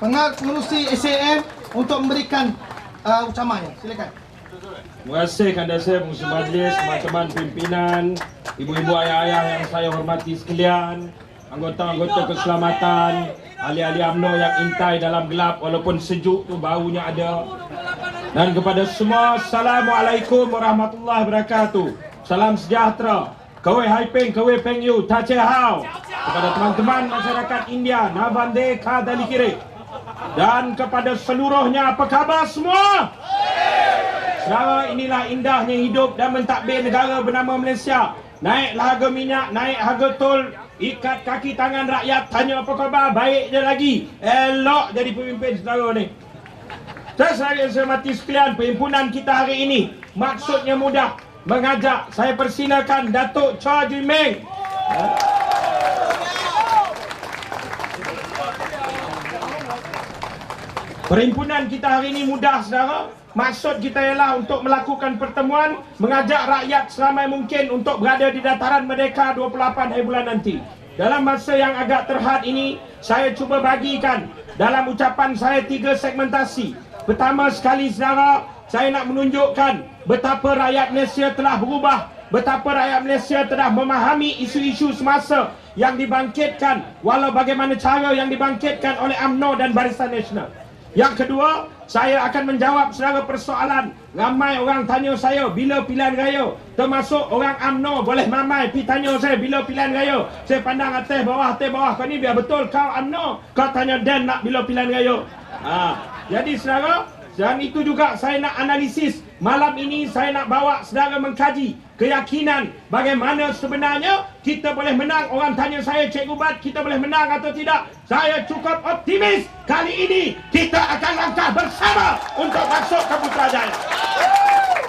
pengurusi SAM untuk memberikan ucapannya. Silakan. Terima kasih Kanda saya, pengurusi majlis, teman-teman pimpinan, ibu-ibu, ayah-ayah yang saya hormati sekalian, anggota-anggota keselamatan, ahli-ahli UMNO yang intai dalam gelap walaupun sejuk tu baunya ada. Dan kepada semua, Assalamualaikum warahmatullahi wabarakatuh. Salam sejahtera. Kawai Haipeng, Kawai Peng Yu, Tache Hao. Kepada teman-teman masyarakat India, Navande Kadali Kiri. Dan kepada seluruhnya, apa khabar semua? Saudara, inilah indahnya hidup dan mentadbir negara bernama Malaysia. Naiklah harga minyak, naik harga tol, ikat kaki tangan rakyat, tanya apa khabar, baik je lagi. Elok jadi pemimpin saudara ni. Saya hormati sekalian, perhimpunan kita hari ini maksudnya mudah, mengajak. Saya persilakan Datuk Chua Jui Meng. Perhimpunan kita hari ini mudah saudara. Maksud kita ialah untuk melakukan pertemuan, mengajak rakyat seramai mungkin untuk berada di dataran merdeka 28 hari bulan nanti. Dalam masa yang agak terhad ini, saya cuba bagikan dalam ucapan saya 3 segmentasi. Pertama sekali saudara, saya nak menunjukkan betapa rakyat Malaysia telah berubah, betapa rakyat Malaysia telah memahami isu-isu semasa yang dibangkitkan, walau bagaimana cara yang dibangkitkan oleh UMNO dan Barisan Nasional. Yang kedua, saya akan menjawab saudara persoalan. Ramai orang tanya saya bila pilihan raya, termasuk orang UMNO boleh mamai pergi tanya saya bila pilihan raya. Saya pandang atas bawah, kau ni biar betul kau UMNO, kau tanya Dan nak bila pilihan raya. Jadi saudara, dan itu juga saya nak analisis. Malam ini saya nak bawa saudara mengkaji keyakinan bagaimana sebenarnya kita boleh menang. Orang tanya saya, Cikgu Bat, kita boleh menang atau tidak? Saya cukup optimis kali ini kita akan langkah bersama untuk masuk ke Putrajaya.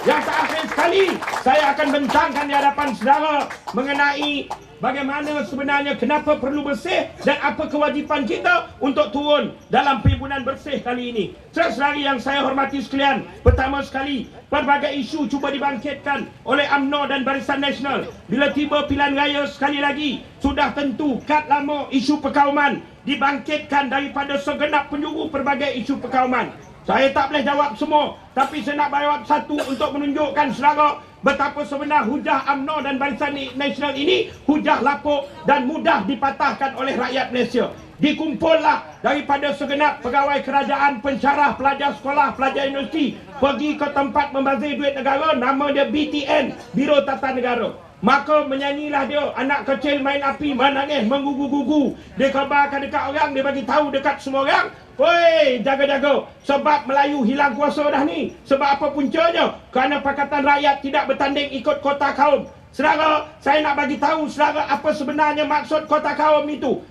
Yang terakhir sekali, saya akan bentangkan di hadapan saudara mengenai bagaimana sebenarnya kenapa perlu bersih dan apa kewajipan kita untuk turun dalam perhimpunan bersih kali ini. Saudara yang saya hormati sekalian, pertama sekali, pelbagai isu cuba dibangkitkan oleh UMNO dan Barisan Nasional. Bila tiba pilihan raya sekali lagi, sudah tentu kad lama isu perkauman dibangkitkan daripada segenap penjuru pelbagai isu perkauman. Saya tak boleh jawab semua, tapi saya nak jawab satu untuk menunjukkan saudara betapa sebenar hujah UMNO dan Barisan Nasional ini hujah lapuk dan mudah dipatahkan oleh rakyat Malaysia. Dikumpullah daripada segenap pegawai kerajaan, pensyarah, pelajar sekolah, pelajar universiti, pergi ke tempat membazir duit negara, nama dia BTN, Biro Tata Negara. Maka menyanyilah dia, anak kecil main api, menangis, menggugu-gugu. Dia kabarkan dekat orang, dia bagi tahu dekat semua orang, "Woi, jaga-jaga, sebab Melayu hilang kuasa dah ni." Sebab apa puncanya? Kerana Pakatan Rakyat tidak bertanding ikut kota kaum. Saudara, saya nak bagi tahu saudara apa sebenarnya maksud kota kaum itu.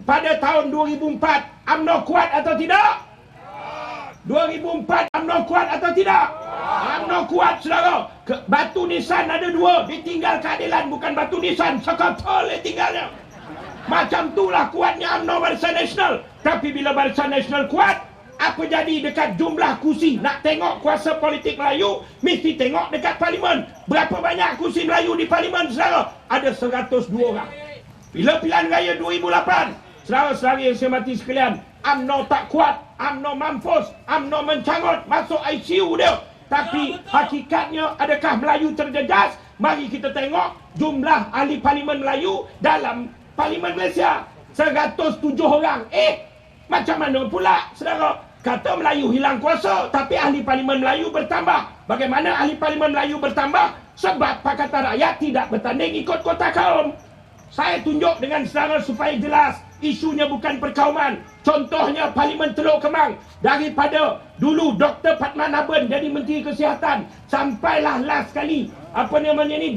Pada tahun 2004, UMNO kuat atau tidak? 2004 UMNO kuat atau tidak? UMNO kuat saudara. Batu nisan ada 2, ditinggal keadilan, bukan batu nisan, sekotol dia tinggalnya. Macam itulah kuatnya UMNO Barisan Nasional. Tapi bila Barisan Nasional kuat, apa jadi dekat jumlah kursi? Nak tengok kuasa politik Melayu, mesti tengok dekat parlimen. Berapa banyak kursi Melayu di parlimen saudara? Ada 102 orang. Bila pilihan raya 2008, saudara-saudara yang saya hormati sekalian, UMNO tak kuat, UMNO mampus, UMNO mencangut, masuk ICU dia. Tapi hakikatnya adakah Melayu terjejas? Mari kita tengok jumlah ahli parlimen Melayu dalam Parlimen Malaysia 107 orang. Macam mana pula saudara? Kata Melayu hilang kuasa, tapi ahli parlimen Melayu bertambah. Bagaimana ahli parlimen Melayu bertambah? Sebab Pakatan Rakyat tidak bertanding ikut kota kaum. Saya tunjuk dengan saudara supaya jelas. Isunya bukan perkauman. Contohnya Parlimen Teluk Kemang. Daripada dulu Dr. Patman Aben jadi Menteri Kesihatan, sampailah last sekali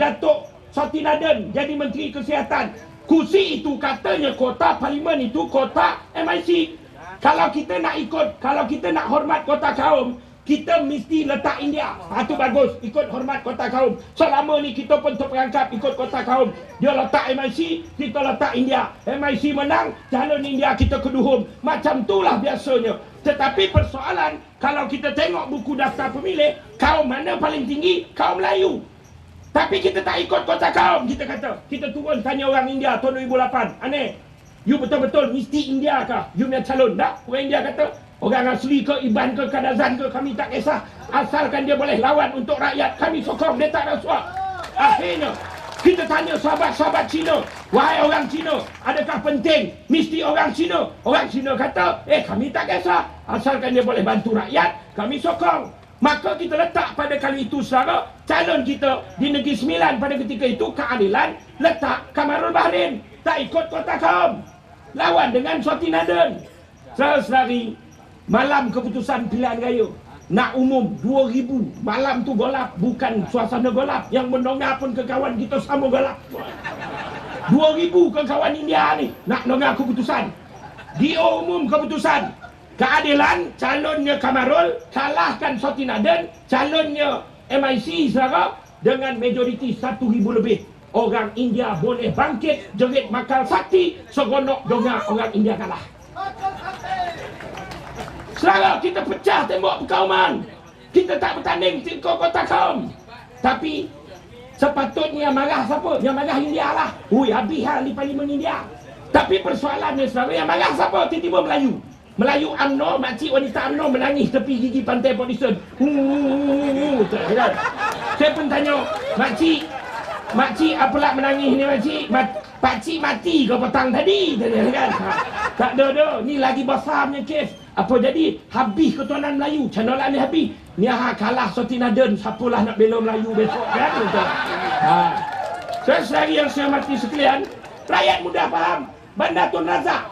Datuk Soti Naden jadi Menteri Kesihatan. Kursi itu katanya kota parlimen itu kota MIC. Kalau kita nak ikut, kalau kita nak hormat kota kaum, kita mesti letak India. Itu bagus, ikut hormat kota kaum. Selama ni kita pun terperangkap ikut kota kaum. Dia letak MIC, kita letak India. MIC menang, calon India kita keduhum. Macam itulah biasanya. Tetapi persoalan, kalau kita tengok buku daftar pemilih, kaum mana paling tinggi? Kaum Melayu. Tapi kita tak ikut kota kaum, kita kata. Kita turun tanya orang India tahun 2008. Aneh. You betul-betul mesti India kah? You punya calon tak? Orang India kata, orang asli ke, Iban ke, Kadazan ke, kami tak kisah. Asalkan dia boleh lawan untuk rakyat, kami sokong, dia tak rasuah. Akhirnya, kita tanya sahabat-sahabat Cina, wahai orang Cina, adakah penting mesti orang Cina? Orang Cina kata, kami tak kisah. Asalkan dia boleh bantu rakyat, kami sokong. Maka kita letak pada kali itu saudara, calon kita di Negeri Sembilan pada ketika itu, keadilan, letak Kamarul Bahrain. Tak ikut Kota Kaum, lawan dengan Swati Naden. Saudari, malam keputusan pilihan raya nak umum 2000, malam tu golap, bukan suasana golap, yang mendengar pun ke kawan kita sama golap. 2000 ke kawan India ni nak dengar keputusan. Dia umum keputusan keadilan, calonnya Kamarul kalahkan Swati Naden, calonnya MIC saudara, dengan majoriti 1000 lebih. Orang India boleh bangkit, jerit makal sakti, seronok dengar orang India kalah. Saudara, kita pecah tembok perkauman. Kita tak bertanding ke Kota Kaum. Tapi sepatutnya yang marah siapa? Yang marah India lah. Ui, habis hal di Parlimen India. Tapi persoalannya saudara, yang marah siapa? Tiba-tiba Melayu. Melayu UMNO, makcik wanita UMNO menangis tepi gigi pantai Port Dickson. Saya pun tanya, Makcik apalah menangis ni makcik? Pakcik mati ke petang tadi? Kan? Tak ada. Ni lagi besar punya kes. Apa jadi? Habis ketuanan Melayu. Channel ni habis. Ni kalah Swati Naden. Siapalah nak bela Melayu besok kan? Selagi yang saya mati sekalian, rakyat mudah faham. Bandar Tun Razak,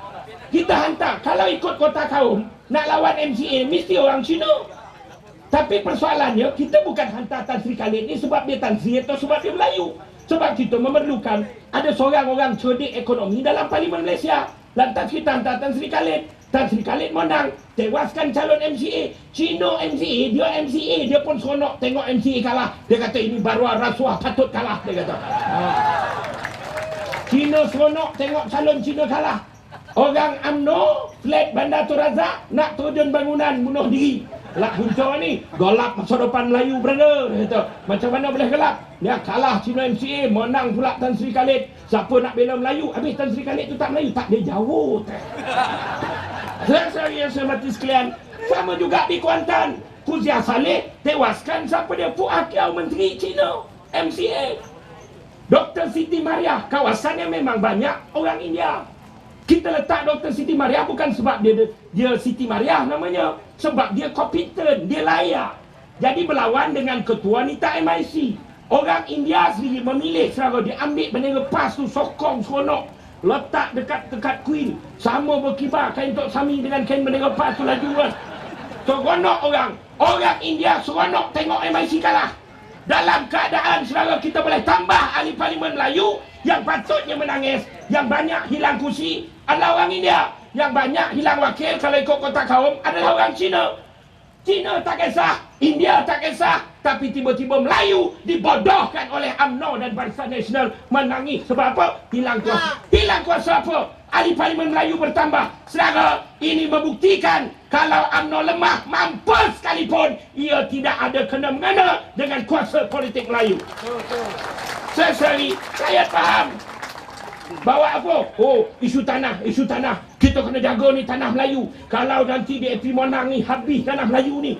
kita hantar. Kalau ikut Kota Kaum, nak lawan MCA, mesti orang Cina. Tapi persoalannya, kita bukan hantar Tan Sri Khalid ni sebab dia Tan Sri atau sebab dia Melayu. Sebab kita memerlukan ada seorang orang cerdik ekonomi dalam Parlimen Malaysia. Lantas kita hantar Tan Sri Khalid. Tan Sri Khalid menang, tewaskan calon MCA. Cina MCA, dia MCA, dia pun seronok tengok MCA kalah. Dia kata ini baru rasuah, patut kalah, dia kata. Cina seronok tengok calon Cina kalah. Orang UMNO, flat Bandar Tun Razak, nak terjun bangunan, bunuh diri. Gelap Buncor ni, gelap masa depan Melayu, brother. Dia kata, macam mana boleh gelap? Dia kalah Cina MCA, menang pula Tan Sri Khalid. Siapa nak bela Melayu? Habis Tan Sri Khalid tu tak Melayu, tak, dia jauh. Saya yang saya mati sekalian, sama juga di Kuantan. Fuzia Saleh tewaskan siapa dia? Fuad Kiau, Menteri Cina MCA. Dr. Siti Mariah, kawasannya memang banyak orang India. Kita letak Dr. Siti Mariah bukan sebab dia Siti Mariah namanya, sebab dia kompeten, dia layak. Jadi berlawan dengan ketua wanita MIC. Orang India sendiri memilih saudara, dia ambil bendera PAS tu, sokong seronok, letak dekat Queen, sama berkibar kain Tok Sami dengan kain bendera PAS tu laju kan. Seronok orang India seronok tengok MIC kalah. Dalam keadaan saudara, kita boleh tambah ahli Parlimen Melayu yang patutnya menangis, yang banyak hilang kursi adalah orang India, yang banyak hilang wakil kalau ikut Kota Kaum adalah orang Cina. Cina tak kisah, India tak kisah, tapi tiba-tiba Melayu dibodohkan oleh UMNO dan Barisan Nasional menangis. Sebab apa? Hilang kuasa. Hilang kuasa apa? Ahli Parlimen Melayu bertambah. Saudara, ini membuktikan kalau UMNO lemah, mampus sekalipun, ia tidak ada kena-mengena dengan kuasa politik Melayu. Sesari, saya faham. Bawa apa? Oh, isu tanah. Kita kena jaga ni tanah Melayu. Kalau nanti DAP menang ni, habis tanah Melayu ni.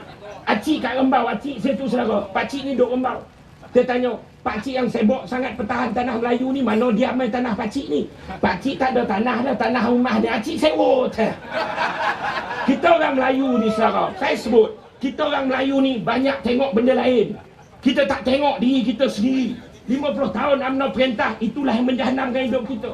Acik kat Rembau, acik saya tu saudara. Pakcik ni duduk Rembau. Saya tanya, pakcik yang sibuk sangat pertahan tanah Melayu ni, mana dia main tanah pakcik ni? Pakcik tak ada tanah dah, tanah rumah dia. Acik sewa. Kita orang Melayu ni saudara, saya sebut, kita orang Melayu ni banyak tengok benda lain. Kita tak tengok diri kita sendiri. 50 tahun UMNO perintah, itulah yang menjahanamkan hidup kita.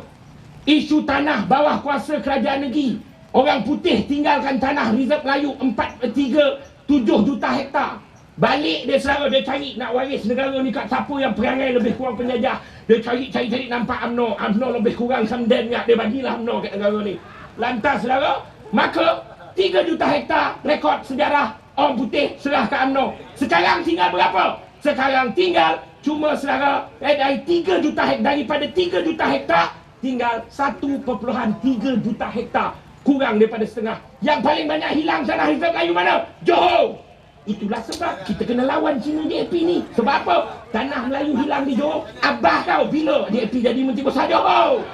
Isu tanah bawah kuasa kerajaan negeri. Orang putih tinggalkan tanah reserve Melayu 7 juta hektar. Balik dia saudara, dia cari nak waris negara ni kat siapa yang perangai lebih kurang penjajah. Dia cari nampak UMNO lebih kurang semden kat dia, bagilah UMNO kat negara ni. Lantas saudara, maka 3 juta hektar rekod sejarah orang putih serah ke UMNO. Sekarang tinggal berapa? Sekarang tinggal cuma saudara, dari 3 juta hektar, daripada 3 juta hektar tinggal 1.3 juta hektar, kurang daripada setengah. Yang paling banyak hilang tanah reserve Melayu mana? Johor. Itulah sebab kita kena lawan Cina DAP ni. Sebab apa? Tanah Melayu hilang di Johor. Abah kau bila DAP jadi Menteri Besar Johor?